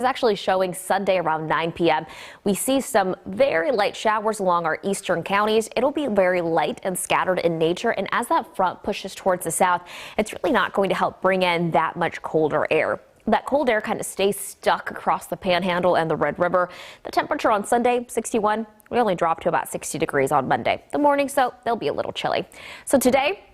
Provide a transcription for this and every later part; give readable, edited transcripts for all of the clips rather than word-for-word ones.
Is actually showing Sunday around 9 p.m. We see some very light showers along our eastern counties. It'll be very light and scattered in nature, and as that front pushes towards the south, it's really not going to help bring in that much colder air. That cold air kind of stays stuck across the Panhandle and the Red River. The temperature on Sunday, 61. We only drop to about 60 degrees on Monday. The morning, so they'll be a little chilly. So today,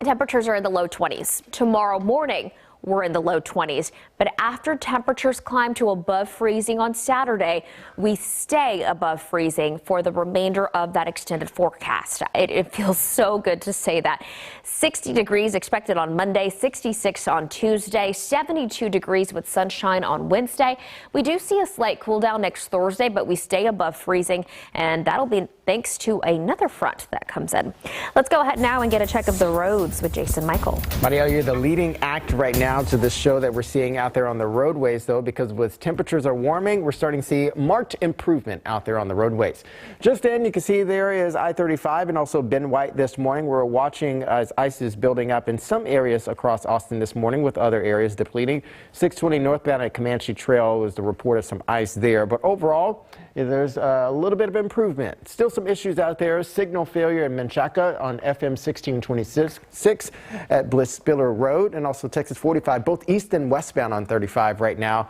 temperatures are in the low 20s. Tomorrow morning, we're in the low 20s, but after temperatures climb to above freezing on Saturday, we stay above freezing for the remainder of that extended forecast. It feels so good to say that. 60 degrees expected on Monday, 66 on Tuesday, 72 degrees with sunshine on Wednesday. We do see a slight cool down next Thursday, but we stay above freezing, and that'll be thanks to another front that comes in. Let's go ahead now and get a check of the roads with Jason Michael. Mariel, you're the leading act right now to this show that we're seeing out there on the roadways, though, because with temperatures are warming, we're starting to see marked improvement out there on the roadways. Just in, you can see there is I-35 and also Ben White this morning. We're watching as ice is building up in some areas across Austin this morning, with other areas depleting. 620 northbound at Comanche Trail was the report of some ice there, but overall, there's a little bit of improvement. Still some issues out there. Signal failure in Menchaca on FM 1626 at Bliss Spiller Road, and also Texas 45, both east and westbound on 35 right now.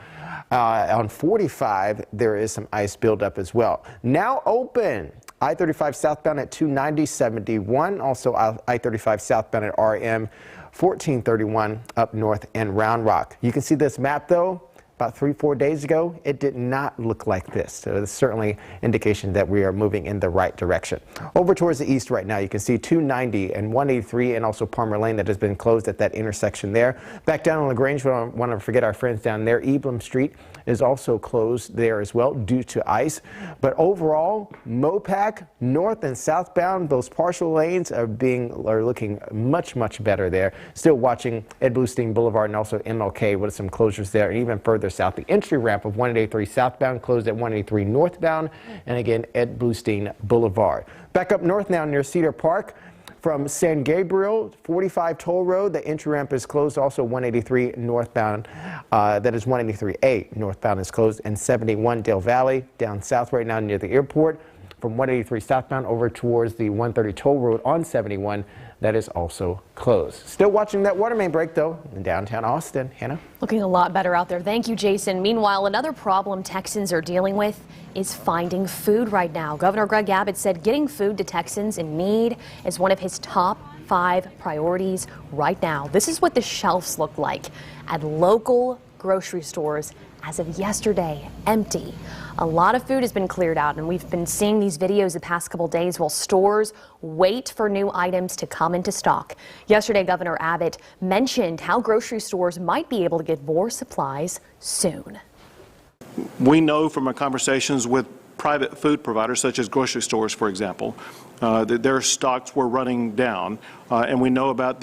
On 45, there is some ice buildup as well. Now open. I-35 southbound at 290-71. Also I-35 southbound at RM 1431 up north in Round Rock. You can see this map, though. About 3-4 days ago, it did not look like this. So it's certainly indication that we are moving in the right direction. Over towards the east right now, you can see 290 and 183 and also Palmer Lane that has been closed at that intersection there. Back down on LaGrange, we don't want to forget our friends down there. Eblum Street is also closed there as well due to ice. But overall, Mopac, north and southbound, those partial lanes are looking much better there. Still watching Ed Bluestein Boulevard and also MLK with some closures there, and even further south. The entry ramp of 183 southbound closed at 183 northbound, and again Ed Bluestein Boulevard. Back up north now near Cedar Park. From San Gabriel, 45 Toll Road, the entry ramp is closed. Also 183 northbound, that is 183A northbound is closed, and 71 Dale Valley down south right now near the airport. From 183 southbound over towards the 130 Toll Road on 71, that is also closed. Still watching that water main break, though, in downtown Austin. Hannah? Looking a lot better out there. Thank you, Jason. Meanwhile, another problem Texans are dealing with is finding food right now. Governor Greg Abbott said getting food to Texans in need is one of his top 5 priorities right now. This is what the shelves look like at local grocery stores as of yesterday, empty. A lot of food has been cleared out, and we've been seeing these videos the past couple days while stores wait for new items to come into stock. Yesterday, Governor Abbott mentioned how grocery stores might be able to get more supplies soon. We know from our conversations with private food providers, such as grocery stores, for example, that their stocks were running down, and we know about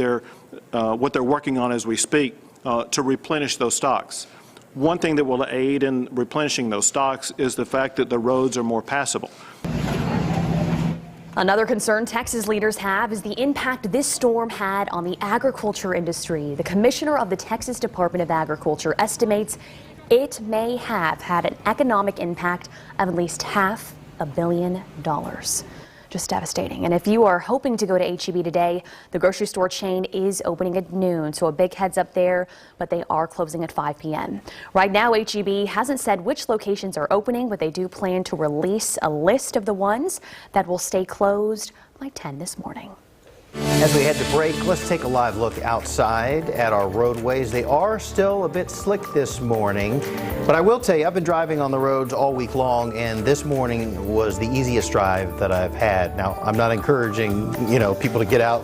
what they're working on as we speak to replenish those stocks. One thing that will aid in replenishing those stocks is the fact that the roads are more passable. Another concern Texas leaders have is the impact this storm had on the agriculture industry. The commissioner of the Texas Department of Agriculture estimates it may have had an economic impact of at least $500 million. Just devastating. And if you are hoping to go to H-E-B today, the grocery store chain is opening at noon, so a big heads up there, but they are closing at 5 p.m. Right now, H-E-B hasn't said which locations are opening, but they do plan to release a list of the ones that will stay closed by 10 this morning. As we head to break, let's take a live look outside at our roadways. They are still a bit slick this morning, but I will tell you, I've been driving on the roads all week long, and this morning was the easiest drive that I've had. Now, I'm not encouraging, people to get out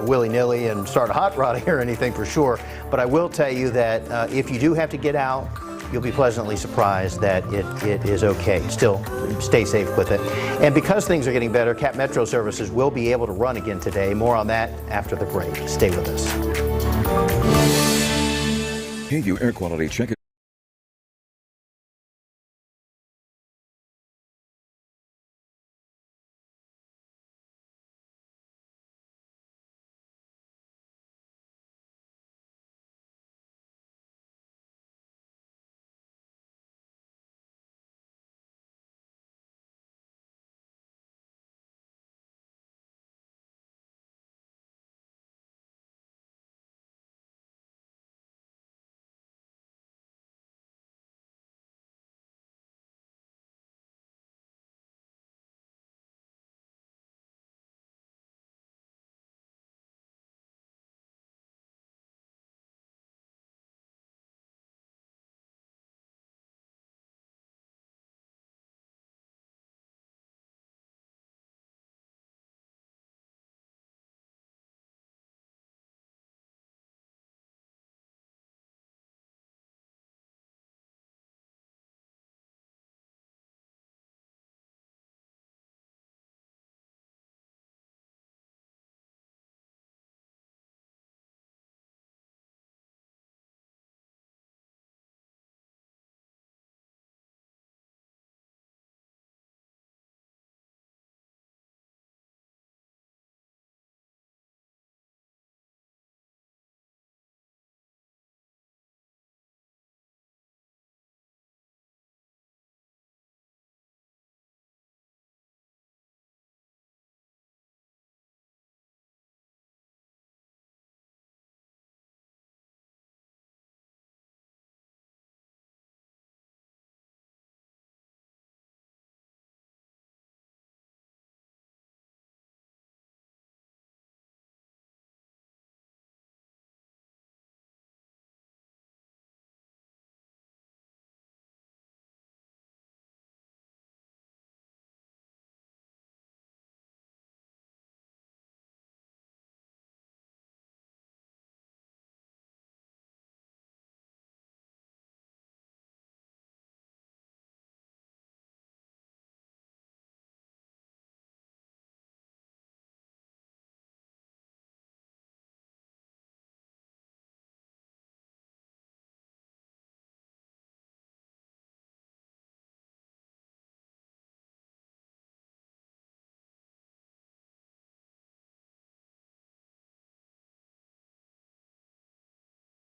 willy-nilly and start hot rodding or anything for sure, but I will tell you that if you do have to get out, you'll be pleasantly surprised that it is okay. Still, stay safe with it. And because things are getting better, Cap Metro services will be able to run again today. More on that after the break. Stay with us. KVUE Air Quality Check.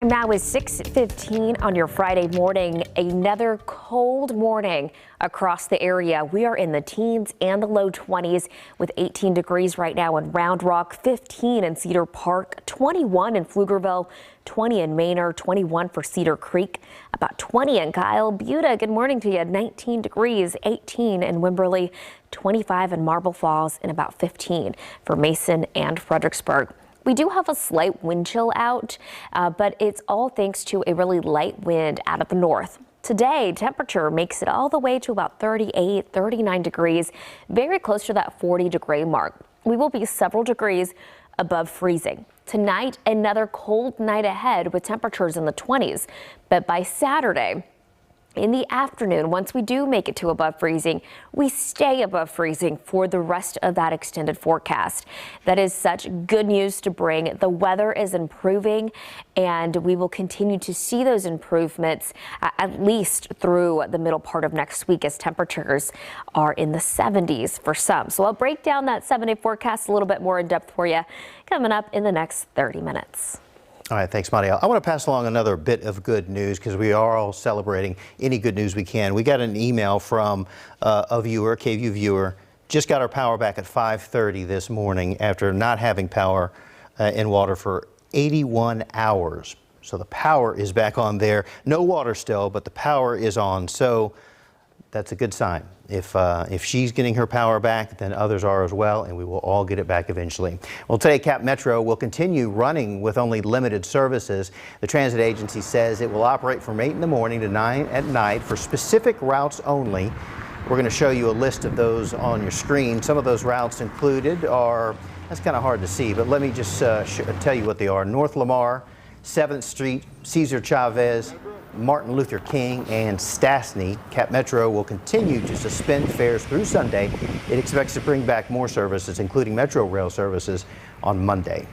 Now is 6:15 on your Friday morning. Another cold morning across the area. We are in the teens and the low 20s with 18 degrees right now in Round Rock, 15 in Cedar Park, 21 in Pflugerville, 20 in Manor, 21 for Cedar Creek, about 20 in Kyle Butte. Good morning to you. 19 degrees, 18 in Wimberley, 25 in Marble Falls, and about 15 for Mason and Fredericksburg. We do have a slight wind chill out, but it's all thanks to a really light wind out of the north. Today, temperature makes it all the way to about 38, 39 degrees, very close to that 40-degree mark. We will be several degrees above freezing. Tonight, another cold night ahead with temperatures in the 20s, but by Saturday, in the afternoon, once we do make it to above freezing, we stay above freezing for the rest of that extended forecast. That is such good news to bring. The weather is improving, and we will continue to see those improvements at least through the middle part of next week as temperatures are in the 70s for some. So I'll break down that 7-day forecast a little bit more in depth for you coming up in the next 30 minutes. All right, thanks, Monty. I want to pass along another bit of good news because we are all celebrating any good news we can. We got an email from a viewer, KVUE viewer, just got our power back at 5:30 this morning after not having power and water for 81 hours. So the power is back on there. No water still, but the power is on. So that's a good sign. If she's getting her power back, then others are as well, and we will all get it back eventually. Well, today Cap Metro will continue running with only limited services. The transit agency says it will operate from 8 in the morning to 9 at night for specific routes only. We're going to show you a list of those on your screen. Some of those routes included are, that's kind of hard to see, but let me just tell you what they are. North Lamar, 7th Street, Cesar Chavez, Martin Luther King, and Stastny. Cap Metro will continue to suspend fares through Sunday. It expects to bring back more services, including Metro Rail services, on Monday.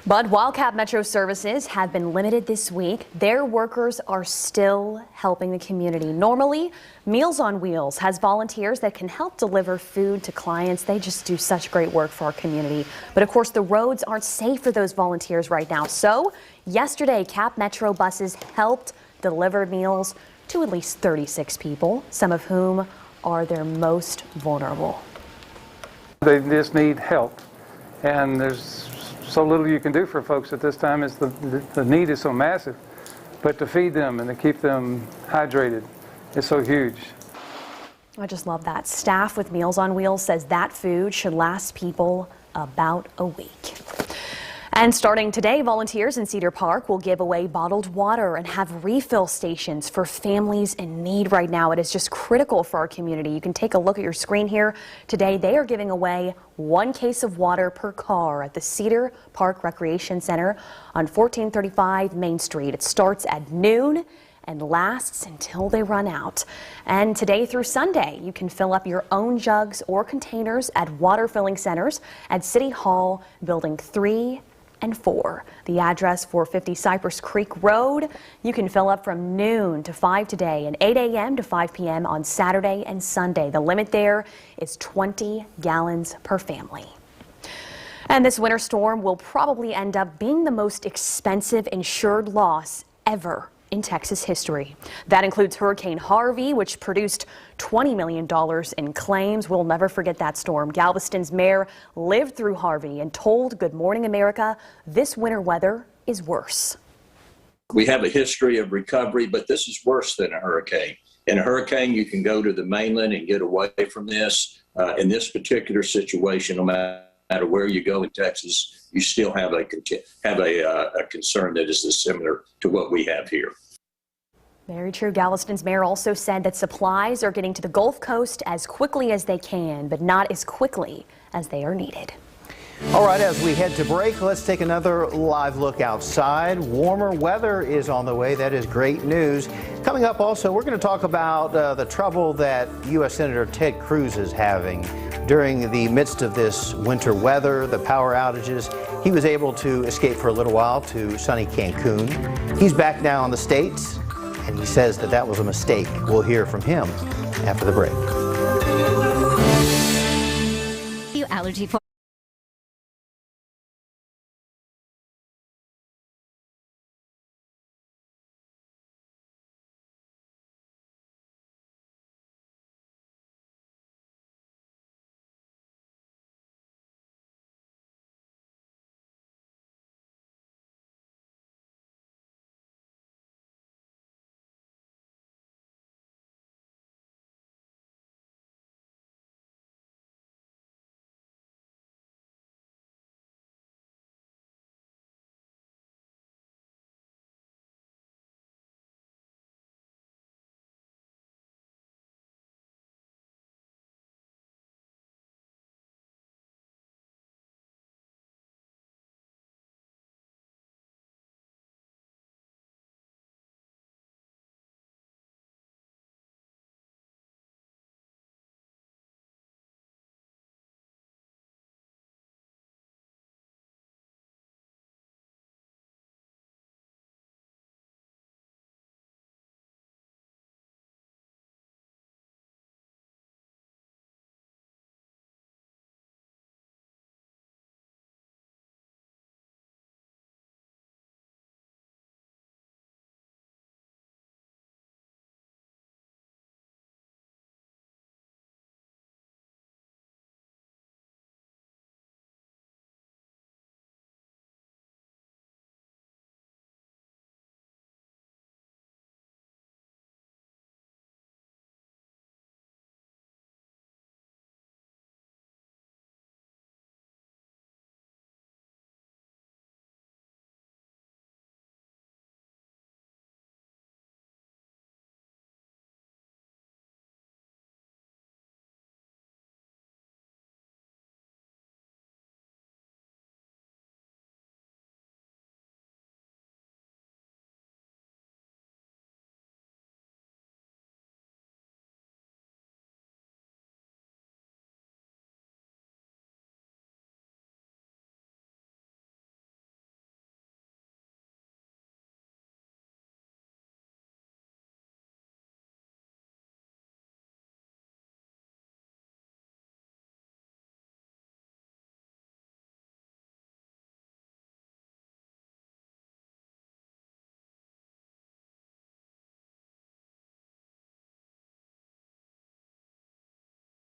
But while Cap Metro services have been limited this week, their workers are still helping the community. Normally, Meals on Wheels has volunteers that can help deliver food to clients. They just do such great work for our community. But of course, the roads aren't safe for those volunteers right now. So yesterday, Cap Metro buses helped deliver meals to at least 36 people, some of whom are their most vulnerable. They just need help, and there's so little you can do for folks at this time. Is the need is so massive, but to feed them and to keep them hydrated is so huge. I just love that. Staff with Meals on Wheels says that food should last people about a week. And starting today, volunteers in Cedar Park will give away bottled water and have refill stations for families in need right now. It is just critical for our community. You can take a look at your screen here. Today, they are giving away 1 case of water per car at the Cedar Park Recreation Center on 1435 Main Street. It starts at noon and lasts until they run out. And today through Sunday, you can fill up your own jugs or containers at water filling centers at City Hall, Building 3 and 4. The address, 450 Cypress Creek Road. You can fill up from noon to 5 today and 8 a.m. to 5 p.m. on Saturday and Sunday. The limit there is 20 gallons per family. And this winter storm will probably end up being the most expensive insured loss ever in Texas history. That includes Hurricane Harvey, which produced $20 million in claims. We'll never forget that storm. Galveston's mayor lived through Harvey and told Good Morning America this winter weather is worse. We have a history of recovery, but this is worse than a hurricane. In a hurricane, you can go to the mainland and get away from this. In this particular situation, no matter where you go in Texas, you still have a concern that is similar to what we have here. Very true. Galveston's mayor also said that supplies are getting to the Gulf Coast as quickly as they can, but not as quickly as they are needed. All right, as we head to break, let's take another live look outside. Warmer weather is on the way. That is great news. Coming up also, we're going to talk about the trouble that U.S. Senator Ted Cruz is having during the midst of this winter weather, the power outages. He was able to escape for a little while to sunny Cancun. He's back now on the States, and he says that that was a mistake. We'll hear from him after the break. Allergy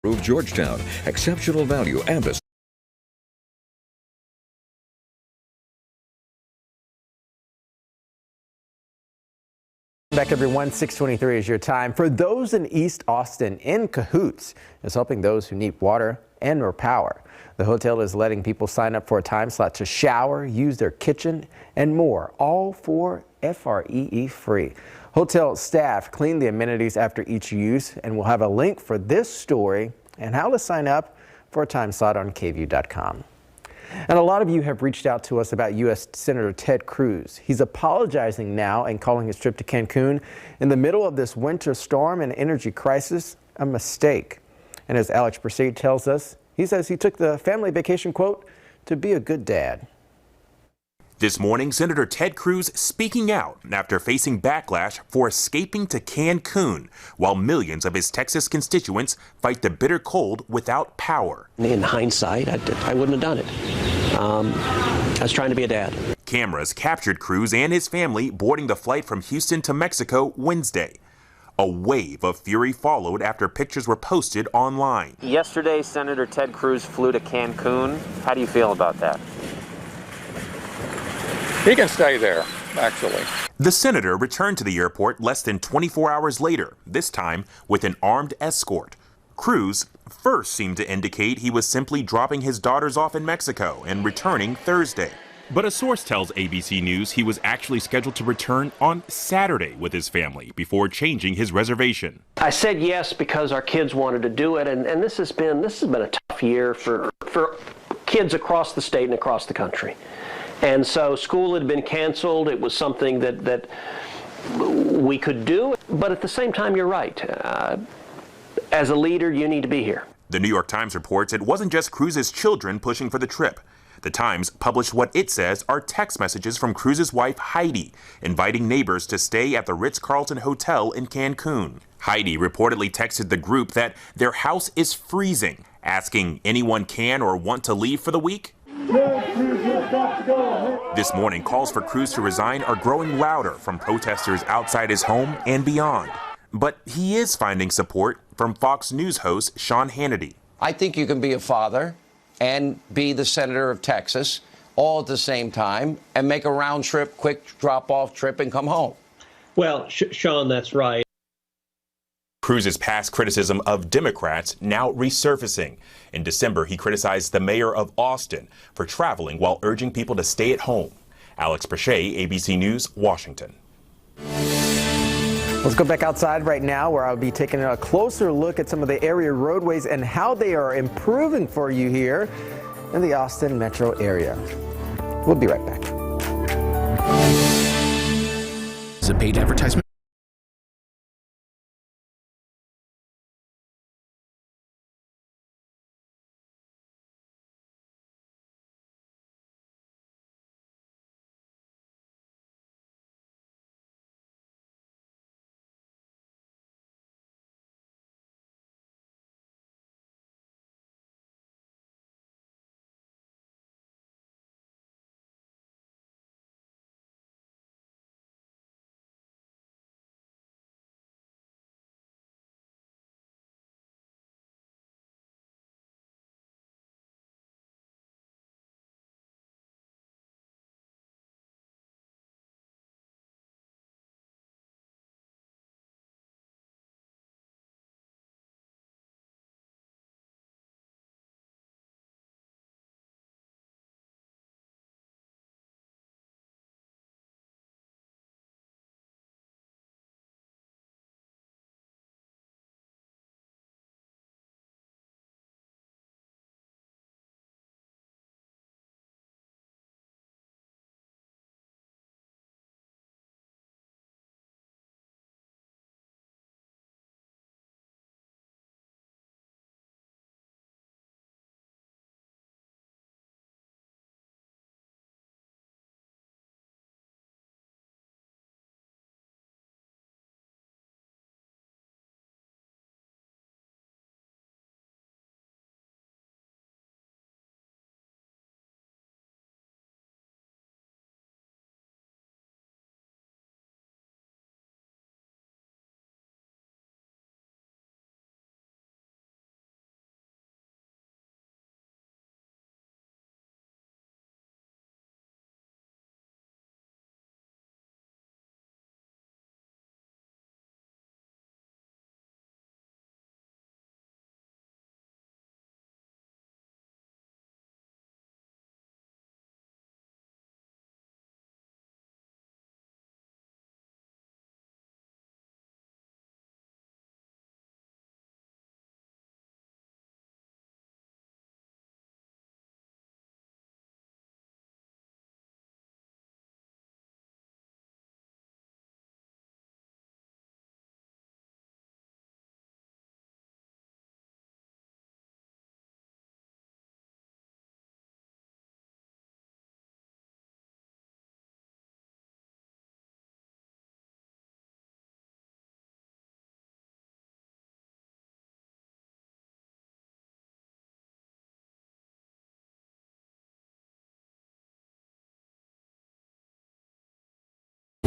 Prove Georgetown. Exceptional value and the Back everyone, 6:23 is your time. For those in East Austin, In Cahoots is helping those who need water and or power. The hotel is letting people sign up for a time slot to shower, use their kitchen, and more, all for FREE free. Hotel staff clean the amenities after each use, and we'll have a link for this story and how to sign up for a time slot on KVUE.com. And a lot of you have reached out to us about U.S. Senator Ted Cruz. He's apologizing now and calling his trip to Cancun in the middle of this winter storm and energy crisis a mistake. And as Alex Proceed tells us, he says he took the family vacation, quote, to be a good dad. This morning, Senator Ted Cruz speaking out after facing backlash for escaping to Cancun while millions of his Texas constituents fight the bitter cold without power. In hindsight, I wouldn't have done it. I was trying to be a dad. Cameras captured Cruz and his family boarding the flight from Houston to Mexico Wednesday. A wave of fury followed after pictures were posted online. Yesterday, Senator Ted Cruz flew to Cancun. How do you feel about that? He can stay there, actually. The senator returned to the airport less than 24 hours later, this time with an armed escort. Cruz first seemed to indicate he was simply dropping his daughters off in Mexico and returning Thursday. But a source tells ABC News he was actually scheduled to return on Saturday with his family before changing his reservation. I said yes because our kids wanted to do it, and this has been a tough year for kids across the state and across the country. And so school had been canceled. It was something that we could do. But at the same time, you're right. As a leader, you need to be here. The New York Times reports it wasn't just Cruz's children pushing for the trip. The Times published what it says are text messages from Cruz's wife, Heidi, inviting neighbors to stay at the Ritz-Carlton Hotel in Cancun. Heidi reportedly texted the group that their house is freezing, asking anyone can or want to leave for the week. This morning, calls for Cruz to resign are growing louder from protesters outside his home and beyond. But he is finding support from Fox News host Sean Hannity. I think you can be a father and be the senator of Texas all at the same time and make a round trip, quick drop-off trip and come home. Well, Sean, that's right. Cruz's past criticism of Democrats now resurfacing. In December, he criticized the mayor of Austin for traveling while urging people to stay at home. Alex Brachet, ABC News, Washington. Let's go back outside right now where I'll be taking a closer look at some of the area roadways and how they are improving for you here in the Austin metro area. We'll be right back. It's a paid advertisement.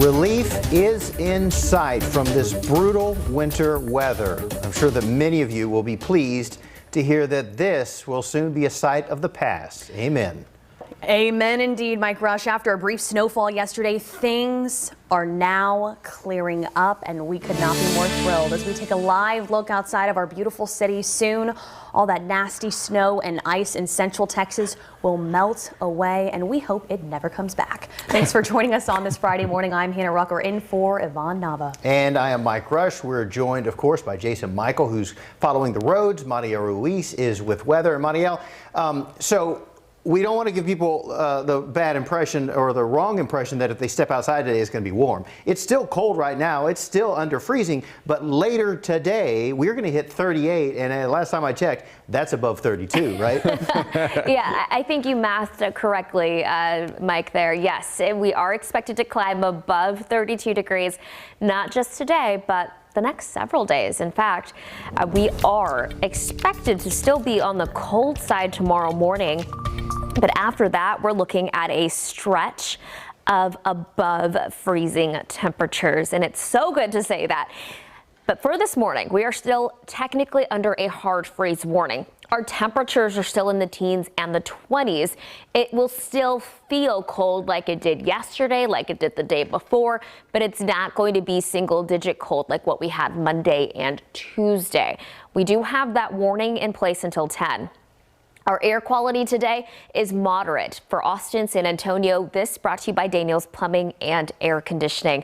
Relief is in sight from this brutal winter weather. I'm sure that many of you will be pleased to hear that this will soon be a sight of the past. Amen. Amen indeed, Mike Rush. After a brief snowfall yesterday, things are now clearing up, and we could not be more thrilled as we take a live look outside of our beautiful city. Soon, all that nasty snow and ice in central Texas will melt away, and we hope it never comes back. Thanks for joining us on this Friday morning. I'm Hannah Rucker in for Yvonne Nava. And I am Mike Rush. We're joined, of course, by Jason Michael, who's following the roads. Mariel Ruiz is with weather. Mariel, so we don't want to give people the bad impression or the wrong impression that if they step outside today, it's going to be warm. It's still cold right now. It's still under freezing. But later today, we're going to hit 38. And last time I checked, that's above 32, right? Yeah, I think you mathed it correctly, Mike, there. Yes, we are expected to climb above 32 degrees, not just today, but the next several days. In fact, we are expected to still be on the cold side tomorrow morning. But after that, we're looking at a stretch of above freezing temperatures. And it's so good to say that. But for this morning, we are still technically under a hard freeze warning. Our temperatures are still in the teens and the 20s. It will still feel cold like it did yesterday, like it did the day before, but it's not going to be single-digit cold like what we had Monday and Tuesday. We do have that warning in place until 10. Our air quality today is moderate for Austin, San Antonio. This brought to you by Daniel's Plumbing and Air Conditioning.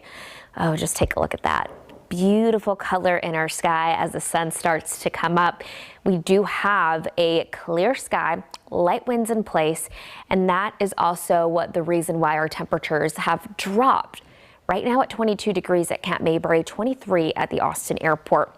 Oh, just take a look at that. Beautiful color in our sky as the sun starts to come up. We do have a clear sky, light winds in place, and that is also what the reason why our temperatures have dropped. Right now at 22 degrees at Camp Mayberry, 23 at the Austin Airport.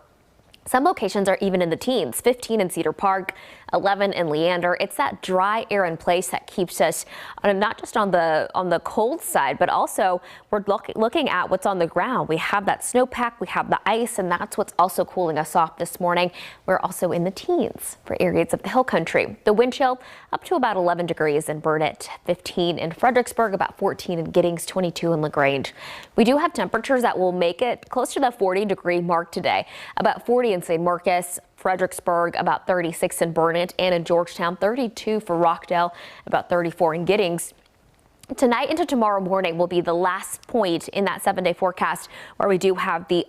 Some locations are even in the teens, 15 in Cedar Park, 11 in Leander. It's that dry air in place that keeps us not just on the cold side, but also we're looking at what's on the ground. We have that snowpack, we have the ice, and that's what's also cooling us off this morning. We're also in the teens for areas of the hill country. The wind chill up to about 11 degrees in Burnett, 15 in Fredericksburg, about 14 in Giddings, 22 in LaGrange. We do have temperatures that will make it close to the 40-degree mark today, about 40 in St. Marcus, Fredericksburg, about 36 in Burnett, and in Georgetown, 32 for Rockdale, about 34 in Giddings. Tonight into tomorrow morning will be the last point in that 7-day forecast where we do have the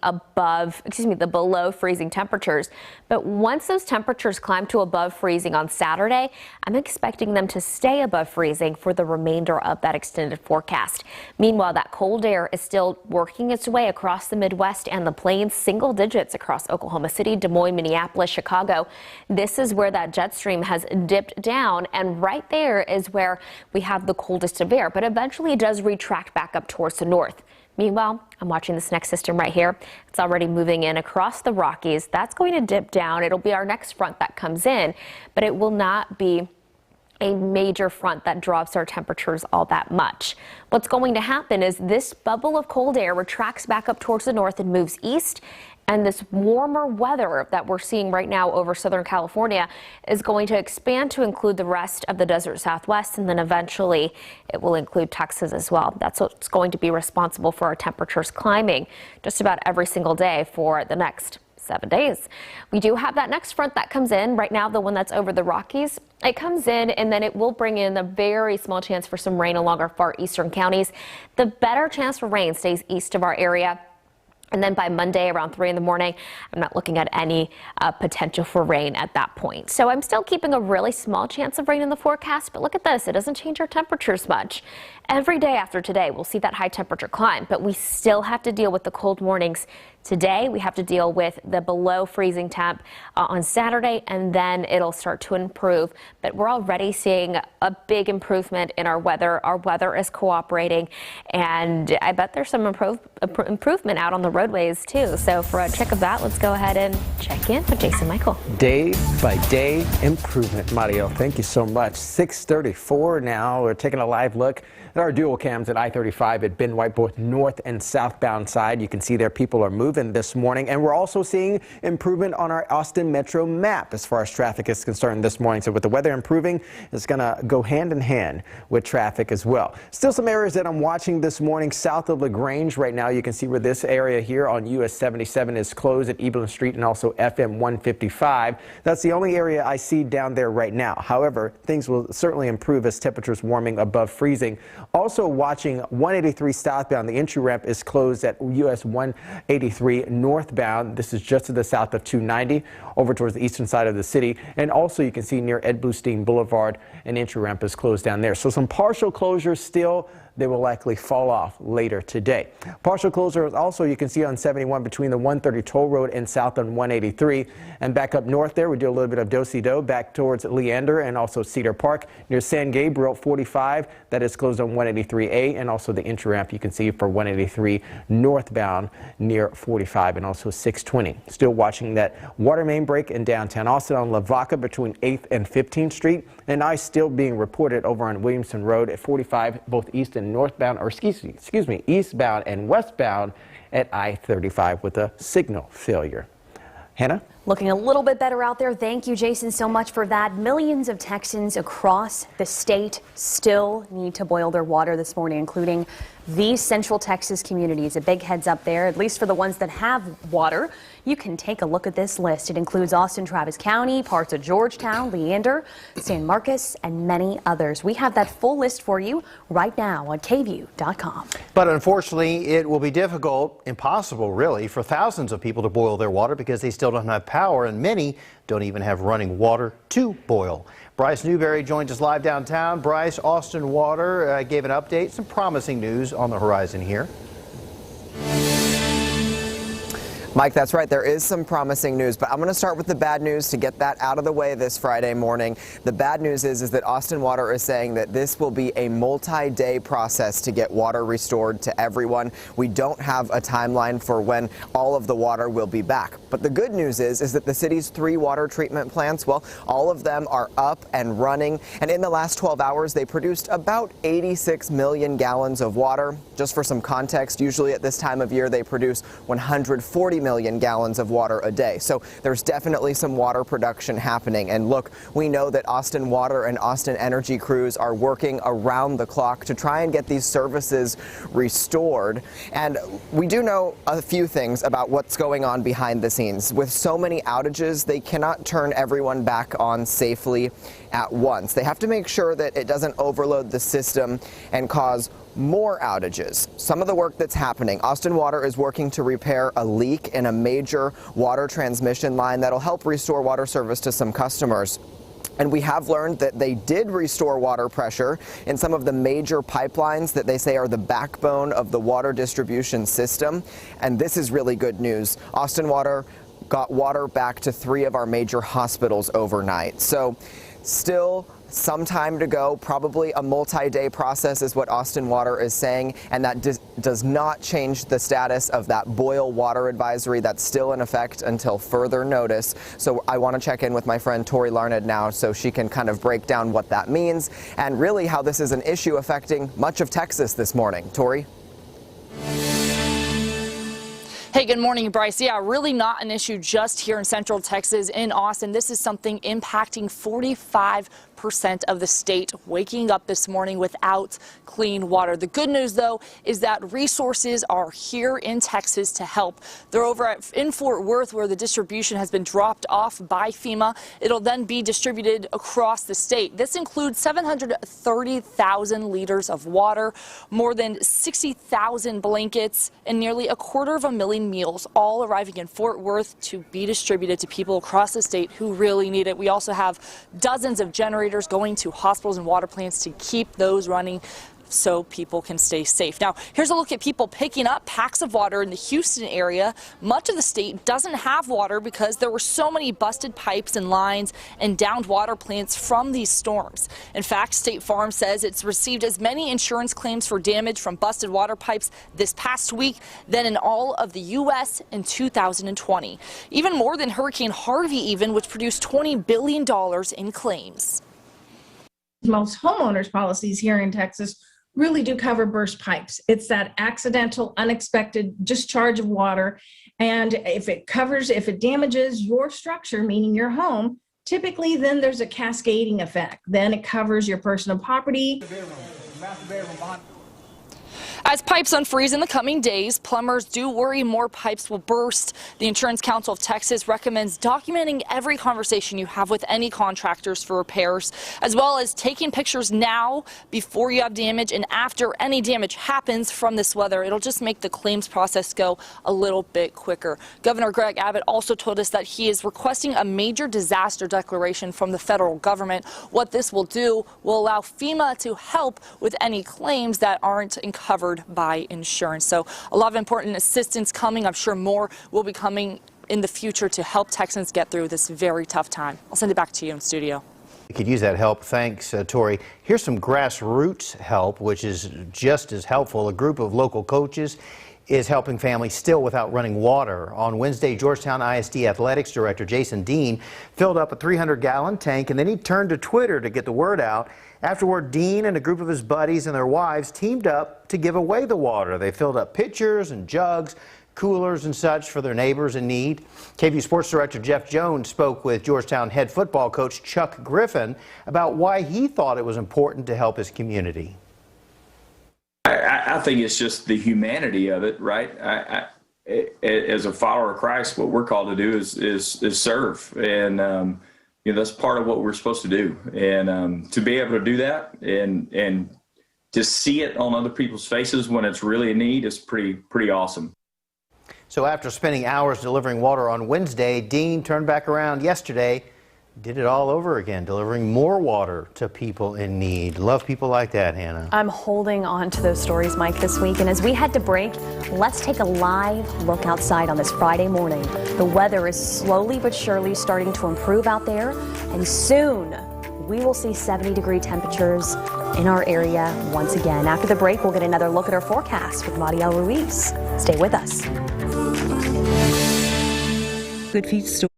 below freezing temperatures. But once those temperatures climb to above freezing on Saturday, I'm expecting them to stay above freezing for the remainder of that extended forecast. Meanwhile, that cold air is still working its way across the Midwest and the plains, single digits across Oklahoma City, Des Moines, Minneapolis, Chicago. This is where that jet stream has dipped down, and right there is where we have the coldest of air. But eventually it does retract back up towards the north. Meanwhile, I'm watching this next system right here. It's already moving in across the Rockies. That's going to dip down. It'll be our next front that comes in, but it will not be a major front that drops our temperatures all that much. What's going to happen is this bubble of cold air retracts back up towards the north and moves east. And this warmer weather that we're seeing right now over Southern California is going to expand to include the rest of the desert Southwest, and then eventually it will include Texas as well. That's what's going to be responsible for our temperatures climbing just about every single day for the next 7 days. We do have that next front that comes in right now, the one that's over the Rockies. It comes in and then it will bring in a very small chance for some rain along our far eastern counties. The better chance for rain stays east of our area. And then by Monday around 3 in the morning, I'm not looking at any potential for rain at that point. So I'm still keeping a really small chance of rain in the forecast. But look at this. It doesn't change our temperatures much. Every day after today, we'll see that high temperature climb. But we still have to deal with the cold mornings. Today, we have to deal with the below freezing temp on Saturday, and then it'll start to improve. But we're already seeing a big improvement in our weather. Our weather is cooperating, and I bet there's some improvement out on the roadways too. So for a check of that, let's go ahead and check in with Jason Michael. Day by day improvement, Mario. Thank you so much. 6:34 now. We're taking a live look There are dual cams at I-35 at Ben White, both north and southbound side. You can see there people are moving this morning, and we're also seeing improvement on our Austin Metro map as far as traffic is concerned this morning. So with the weather improving, it's going to go hand in hand with traffic as well. Still some areas that I'm watching this morning south of LaGrange. Right now you can see where this area here on US 77 is closed at Evelyn Street and also FM 155. That's the only area I see down there right now. However, things will certainly improve as temperatures warming above freezing. Also watching 183 southbound. The entry ramp is closed at US 183 northbound. This is just to the south of 290 over towards the eastern side of the city. And also you can see near Ed Bluestein Boulevard, an entry ramp is closed down there. So some partial closures still. They will likely fall off later today. Partial closures also you can see on 71 between the 130 toll road and south on 183. And back up north there, we do a little bit of do-si-do back towards Leander and also Cedar Park. Near San Gabriel 45, that is closed on 183A, and also the entry ramp you can see for 183 northbound near 45 and also 620. Still watching that water main break in downtown Austin on Lavaca between 8th and 15th Street. And ice still being reported over on Williamson Road at 45, both east and northbound, or excuse me, eastbound and westbound at I-35 with a signal failure. Hannah? Looking a little bit better out there. Thank you, Jason, so much for that. Millions of Texans across the state still need to boil their water this morning, including these Central Texas communities. A big heads up there, at least for the ones that have water. You can take a look at this list. It includes Austin, Travis County, parts of Georgetown, Leander, San Marcos, and many others. We have that full list for you right now on KVUE.com. But unfortunately, it will be difficult, impossible really, for thousands of people to boil their water because they still don't have power, and many don't even have running water to boil. Bryce Newberry joins us live downtown. Bryce, Austin Water gave an update. Some promising news on the horizon here. Mike, that's right. There is some promising news, but I'm going to start with the bad news to get that out of the way this Friday morning. The bad news is that Austin Water is saying that this will be a multi-day process to get water restored to everyone. We don't have a timeline for when all of the water will be back. But the good news is that the city's 3 water treatment plants, well, all of them are up and running. And in the last 12 hours, they produced about 86 million gallons of water. Just for some context, usually at this time of year, they produce 140 million gallons of water a day. So there's definitely some water production happening. And look, we know that Austin Water and Austin Energy crews are working around the clock to try and get these services restored. And we do know a few things about what's going on behind the scenes. With so many outages, they cannot turn everyone back on safely at once. They have to make sure that it doesn't overload the system and cause more outages. Some of the work that's happening, Austin Water is working to repair a leak in a major water transmission line that'll help restore water service to some customers. And we have learned that they did restore water pressure in some of the major pipelines that they say are the backbone of the water distribution system. And this is really good news. Austin Water got water back to 3 of our major hospitals overnight. So still some time to go, probably a multi-day process is what Austin Water is saying, and that does not change the status of that boil water advisory that's still in effect until further notice. So I want to check in with my friend Tori Larned now so she can kind of break down what that means and really how this is an issue affecting much of Texas this morning. Tori? Hey, good morning, Bryce. Yeah, really not an issue just here in Central Texas in Austin. This is something impacting 45% of the state waking up this morning without clean water. The good news, though, is that resources are here in Texas to help. They're over in Fort Worth, where the distribution has been dropped off by FEMA. It'll then be distributed across the state. This includes 730,000 liters of water, more than 60,000 blankets, and nearly 250,000 meals, all arriving in Fort Worth to be distributed to people across the state who really need it. We also have dozens of generators going to hospitals and water plants to keep those running so people can stay safe. Now, here's a look at people picking up packs of water in the Houston area. Much of the state doesn't have water because there were so many busted pipes and lines and downed water plants from these storms. In fact, State Farm says it's received as many insurance claims for damage from busted water pipes this past week than in all of the U.S. in 2020. Even more than Hurricane Harvey, which produced $20 billion in claims. Most homeowners policies here in Texas really do cover burst pipes. It's that accidental, unexpected discharge of water. And if it damages your structure, meaning your home, typically then there's a cascading effect. Then it covers your personal property. As pipes unfreeze in the coming days, plumbers do worry more pipes will burst. The Insurance Council of Texas recommends documenting every conversation you have with any contractors for repairs, as well as taking pictures now before you have damage and after any damage happens from this weather. It'll just make the claims process go a little bit quicker. Governor Greg Abbott also told us that he is requesting a major disaster declaration from the federal government. What this will do will allow FEMA to help with any claims that aren't covered by insurance. So a lot of important assistance coming. I'm sure more will be coming in the future to help Texans get through this very tough time. I'll send it back to you in studio. We could use that help. Thanks, Tori. Here's some grassroots help, which is just as helpful. A group of local coaches is helping families still without running water. On Wednesday, Georgetown ISD Athletics Director Jason Dean filled up a 300-gallon tank, and then he turned to Twitter to get the word out. Afterward, Dean and a group of his buddies and their wives teamed up to give away the water. They filled up pitchers and jugs, coolers and such for their neighbors in need. KVUE Sports Director Jeff Jones spoke with Georgetown head football coach Chuck Griffin about why he thought it was important to help his community. I think it's just the humanity of it, right? As a follower of Christ, what we're called to do is serve, and that's part of what we're supposed to do. And to be able to do that and to see it on other people's faces when it's really a need is pretty awesome. So after spending hours delivering water on Wednesday, Dean turned back around yesterday, did it all over again, delivering more water to people in need. Love people like that, Hannah. I'm holding on to those stories, Mike, this week. And as we head to break, let's take a live look outside on this Friday morning. The weather is slowly but surely starting to improve out there. And soon we will see 70-degree temperatures in our area once again. After the break, we'll get another look at our forecast with Mariel Ruiz. Stay with us. Good feed store.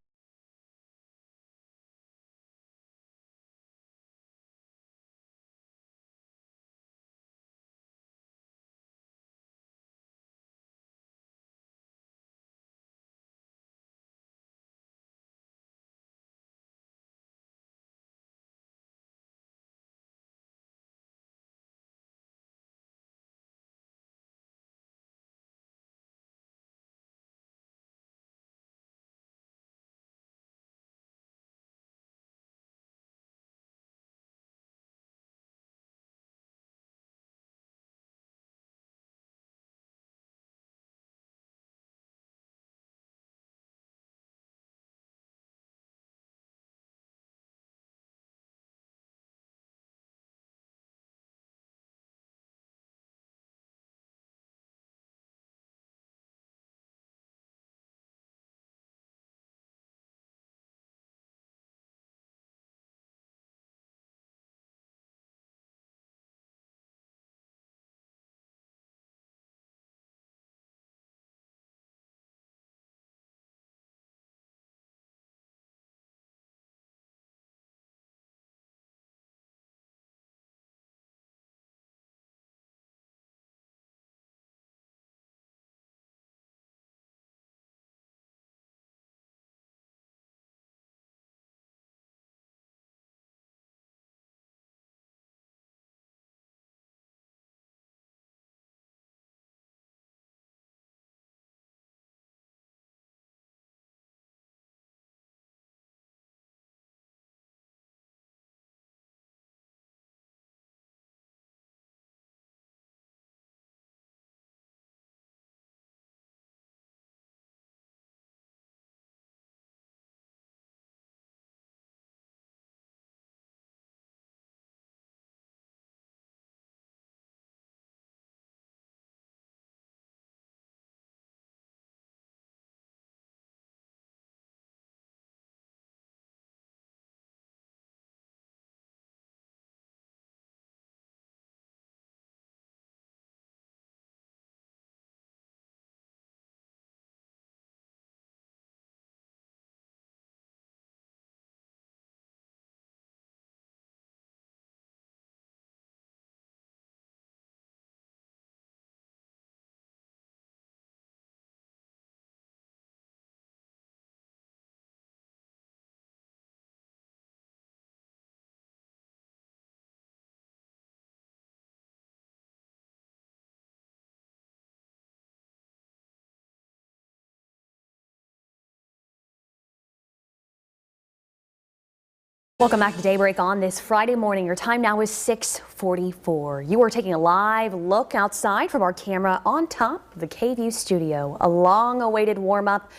Welcome back to Daybreak on this Friday morning. Your time now is 6:44. You are taking a live look outside from our camera on top of the KVUE studio. A long-awaited warm-up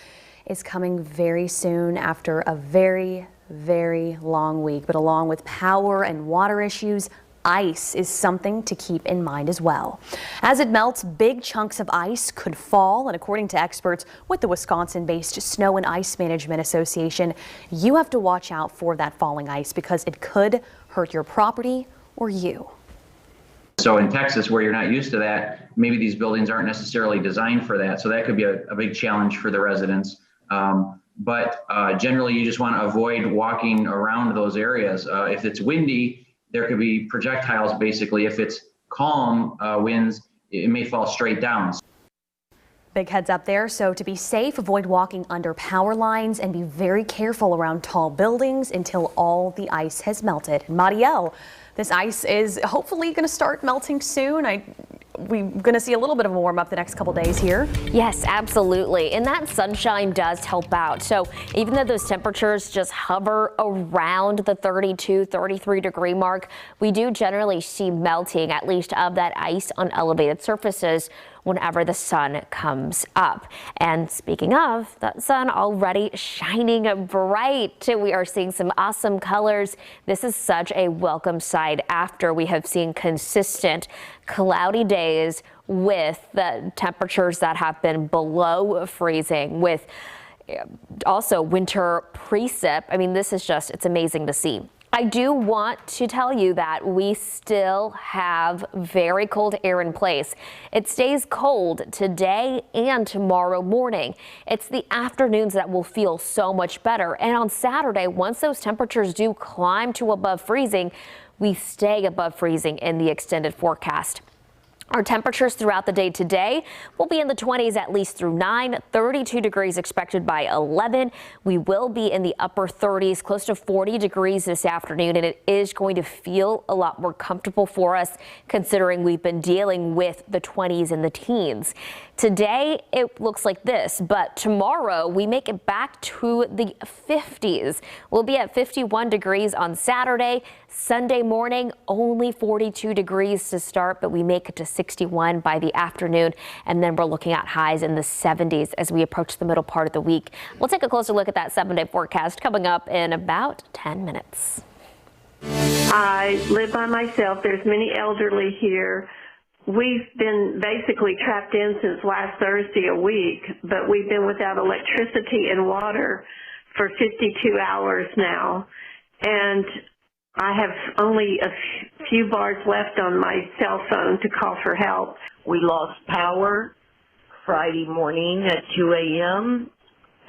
is coming very soon after a very long week. But along with power and water issues, ice is something to keep in mind as well. As it melts, big chunks of ice could fall, and according to experts with the Wisconsin-based Snow and Ice Management Association, you have to watch out for that falling ice because it could hurt your property or you. So in Texas, where you're not used to that, maybe these buildings aren't necessarily designed for that. So that could be a big challenge for the residents. But generally, you just want to avoid walking around those areas. If it's windy, there could be projectiles. Basically, if it's calm winds, it may fall straight down. Big heads up there. So to be safe, avoid walking under power lines and be very careful around tall buildings until all the ice has melted. Marielle, this ice is hopefully going to start melting soon. We're going to see a little bit of a warm up the next couple days here. Yes, absolutely. And that sunshine does help out. So even though those temperatures just hover around the 32, 33 degree mark, we do generally see melting, at least of that ice on elevated surfaces whenever the sun comes up. And speaking of that sun already shining bright, we are seeing some awesome colors. This is such a welcome sight after we have seen consistent cloudy days with the temperatures that have been below freezing, with also winter precip. I mean, this is just, it's amazing to see. I do want to tell you that we still have very cold air in place. It stays cold today and tomorrow morning. It's the afternoons that will feel so much better. And on Saturday, once those temperatures do climb to above freezing, we stay above freezing in the extended forecast. Our temperatures throughout the day today will be in the 20s at least through 9, 32 degrees expected by 11. We will be in the upper 30s, close to 40 degrees this afternoon, and it is going to feel a lot more comfortable for us considering we've been dealing with the 20s and the teens. Today, it looks like this, but tomorrow we make it back to the 50s. We'll be at 51 degrees on Saturday. Sunday morning, only 42 degrees to start, but we make it to 61 by the afternoon, and then we're looking at highs in the 70s as we approach the middle part of the week. We'll take a closer look at that 7-day forecast coming up in about 10 minutes. I live by myself. There's many elderly here. We've been basically trapped in since last Thursday a week, but we've been without electricity and water for 52 hours now. And I have only a few bars left on my cell phone to call for help. We lost power Friday morning at 2 a.m.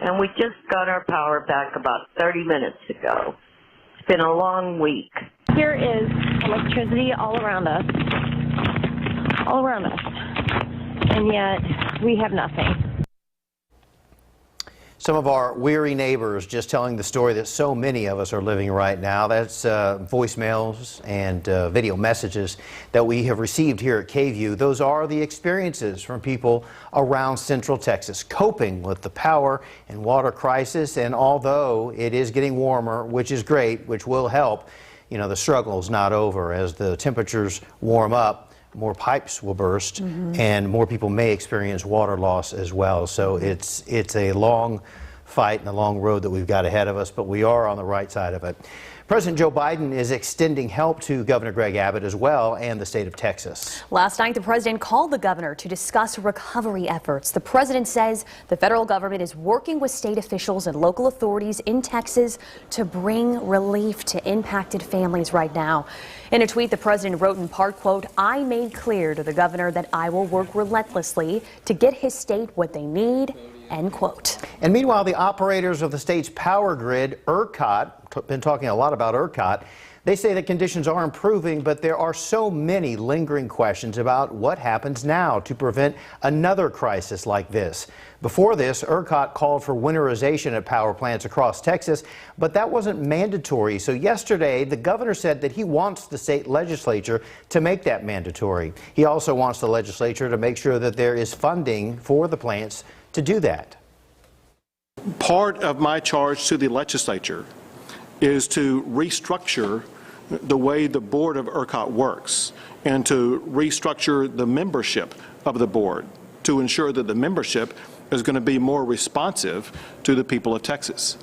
and we just got our power back about 30 minutes ago. It's been a long week. Here is electricity all around us, and yet we have nothing. Some of our weary neighbors just telling the story that so many of us are living right now. That's voicemails and video messages that we have received here at KVUE. Those are the experiences from people around Central Texas coping with the power and water crisis. And although it is getting warmer, which is great, which will help, you know, the struggle is not over. As the temperatures warm up, more pipes will burst, and more people may experience water loss as well. So it's a long fight and a long road that we've got ahead of us, but we are on the right side of it. President Joe Biden is extending help to Governor Greg Abbott as well and the state of Texas. Last night, the president called the governor to discuss recovery efforts. The president says the federal government is working with state officials and local authorities in Texas to bring relief to impacted families right now. In a tweet, the president wrote in part, quote, "I made clear to the governor that I will work relentlessly to get his state what they need," end quote. And meanwhile, the operators of the state's power grid, ERCOT, been talking a lot about ERCOT, they say that conditions are improving, but there are so many lingering questions about what happens now to prevent another crisis like this. Before this, ERCOT called for winterization at power plants across Texas, but that wasn't mandatory. So yesterday, the governor said that he wants the state legislature to make that mandatory. He also wants the legislature to make sure that there is funding for the plants to do that. Part of my charge to the legislature is to restructure the way the board of ERCOT works and to restructure the membership of the board to ensure that the membership is going to be more responsive to the people of Texas.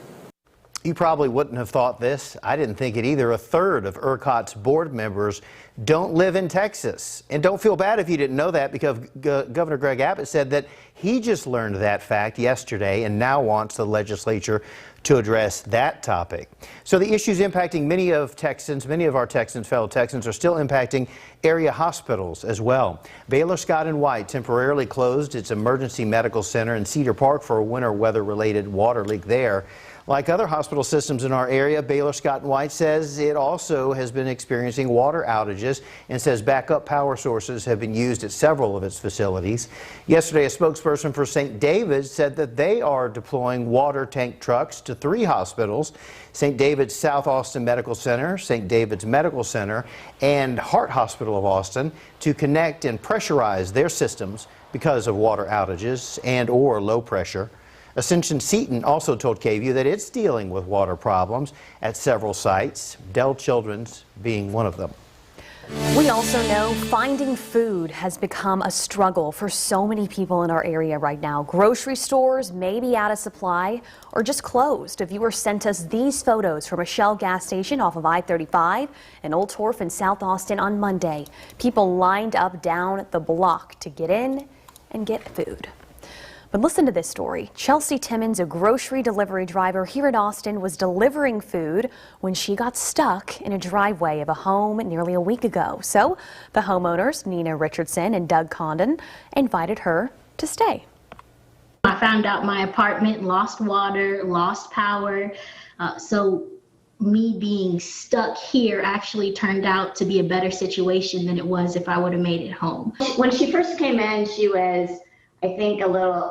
You probably wouldn't have thought this. I didn't think it either. A third of ERCOT's board members don't live in Texas. And don't feel bad if you didn't know that, because Governor Greg Abbott said that he just learned that fact yesterday and now wants the legislature to address that topic. So the issues impacting many of our Texans, fellow Texans, are still impacting area hospitals as well. Baylor Scott & White temporarily closed its emergency medical center in Cedar Park for a winter weather-related water leak there. Like other hospital systems in our area, Baylor Scott & White says it also has been experiencing water outages and says backup power sources have been used at several of its facilities. Yesterday, a spokesperson for St. David's said that they are deploying water tank trucks to 3 hospitals: St. David's South Austin Medical Center, St. David's Medical Center, and Heart Hospital of Austin, to connect and pressurize their systems because of water outages and/or low pressure. Ascension Seton also told KVUE that it's dealing with water problems at several sites, Dell Children's being one of them. We also know finding food has become a struggle for so many people in our area right now. Grocery stores may be out of supply or just closed. A viewer sent us these photos from a Shell gas station off of I-35 in Old Torf in South Austin on Monday. People lined up down the block to get in and get food. But listen to this story. Chelsea Timmons, a grocery delivery driver here in Austin, was delivering food when she got stuck in a driveway of a home nearly a week ago. So the homeowners, Nina Richardson and Doug Condon, invited her to stay. I found out my apartment lost water, lost power. So me being stuck here actually turned out to be a better situation than it was if I would have made it home. When she first came in, she was, I think,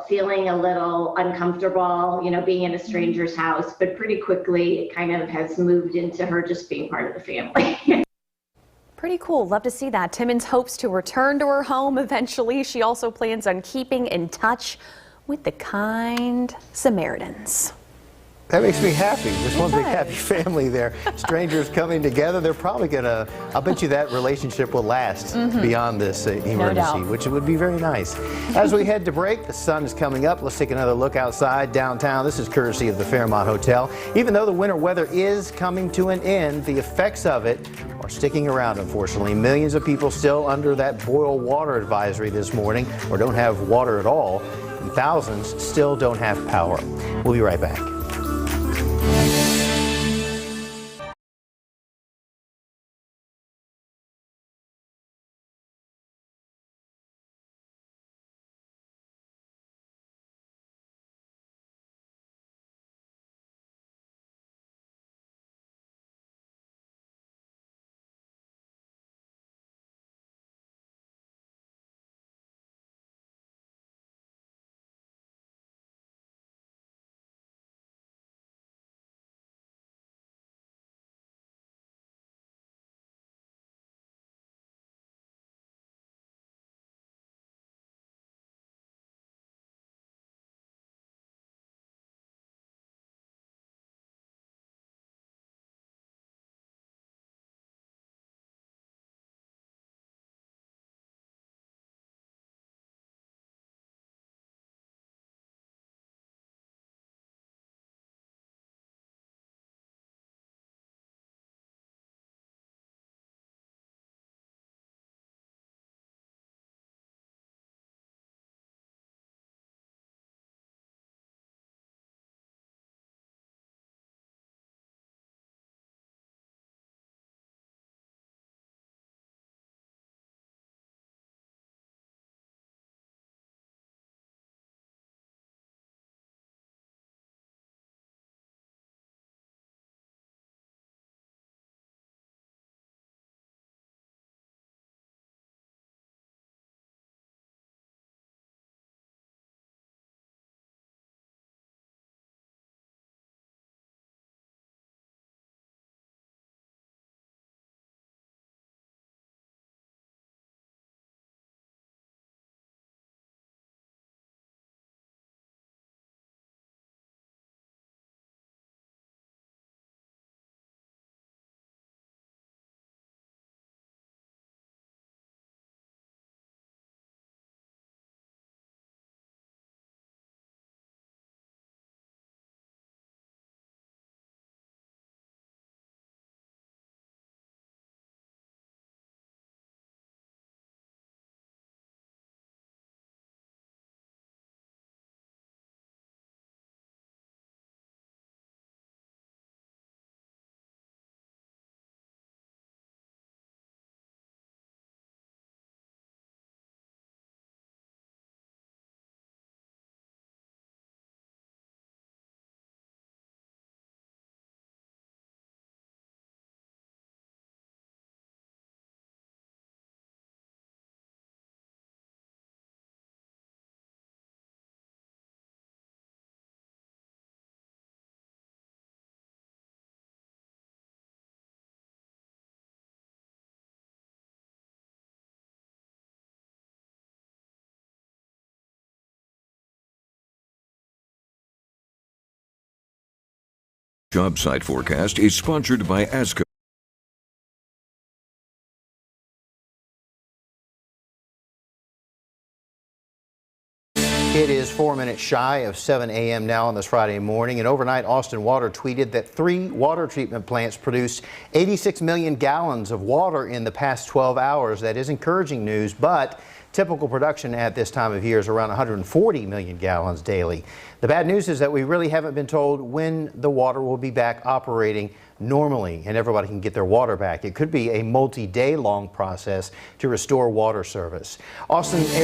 feeling a little uncomfortable, being in a stranger's house, but pretty quickly it kind of has moved into her just being part of the family. Pretty cool. Love to see that. Timmons hopes to return to her home eventually. She also plans on keeping in touch with the kind Samaritans. That makes me happy. There's one big happy family there. Strangers coming together. They're probably going to, I'll bet you that relationship will last beyond this emergency, which would be very nice. As we head to break, the sun is coming up. Let's take another look outside downtown. This is courtesy of the Fairmont Hotel. Even though the winter weather is coming to an end, the effects of it are sticking around, unfortunately. Millions of people still under that boil water advisory this morning, or don't have water at all, and thousands still don't have power. We'll be right back. Job site forecast is sponsored by ASCO. It is 4 minutes shy of 7 a.m. now on this Friday morning, and overnight Austin Water tweeted that 3 water treatment plants produced 86 million gallons of water in the past 12 hours. That is encouraging news, but typical production at this time of year is around 140 million gallons daily. The bad news is that we really haven't been told when the water will be back operating normally and everybody can get their water back. It could be a multi-day long process to restore water service. Austin's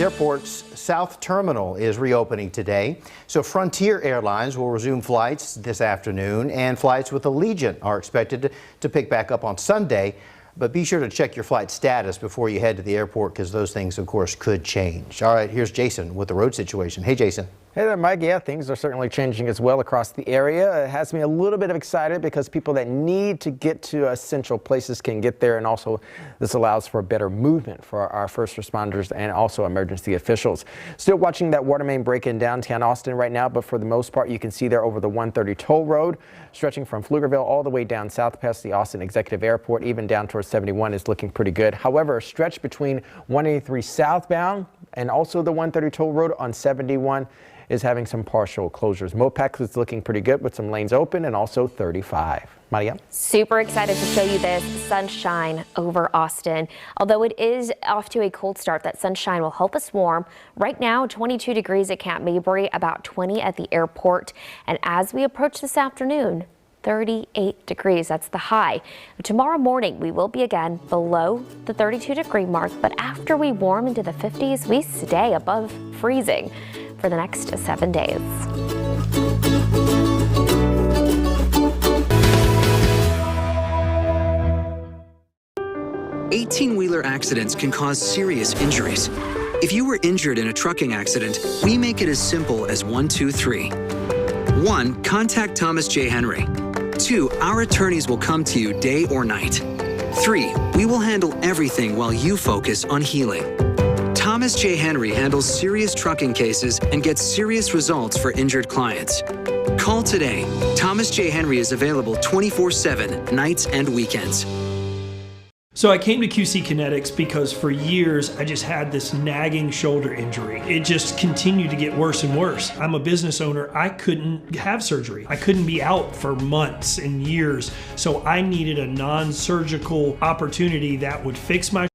airport's South Terminal is reopening today, so Frontier Airlines will resume flights this afternoon, and flights with Allegiant are expected to pick back up on Sunday. But be sure to check your flight status before you head to the airport, because those things, of course, could change. All right, here's Jason with the road situation. Hey, Jason. Hey there, Mike. Yeah, things are certainly changing as well across the area. It has me a little bit excited because people that need to get to essential places can get there, and also this allows for better movement for our first responders and also emergency officials. Still watching that water main break in downtown Austin right now, but for the most part, you can see there over the 130 toll road, stretching from Pflugerville all the way down south past the Austin Executive Airport, even down towards 71 is looking pretty good. However, a stretch between 183 southbound and also the 130 toll road on 71 is having some partial closures. Mopac is looking pretty good with some lanes open, and also 35. Maria? Super excited to show you this sunshine over Austin. Although it is off to a cold start, that sunshine will help us warm. Right now, 22 degrees at Camp Mabry, about 20 at the airport. And as we approach this afternoon, 38 degrees, that's the high. Tomorrow morning, we will be again below the 32-degree mark, but after we warm into the 50s, we stay above freezing for the next 7 days. 18-wheeler accidents can cause serious injuries. If you were injured in a trucking accident, we make it as simple as 1, 2, 3. 1. Contact Thomas J. Henry. 2. Our attorneys will come to you day or night. 3. We will handle everything while you focus on healing. Thomas J. Henry handles serious trucking cases and gets serious results for injured clients. Call today. Thomas J. Henry is available 24/7, nights and weekends. So I came to QC Kinetics because for years I just had this nagging shoulder injury. It just continued to get worse and worse. I'm a business owner. I couldn't have surgery. I couldn't be out for months and years. So I needed a non-surgical opportunity that would fix my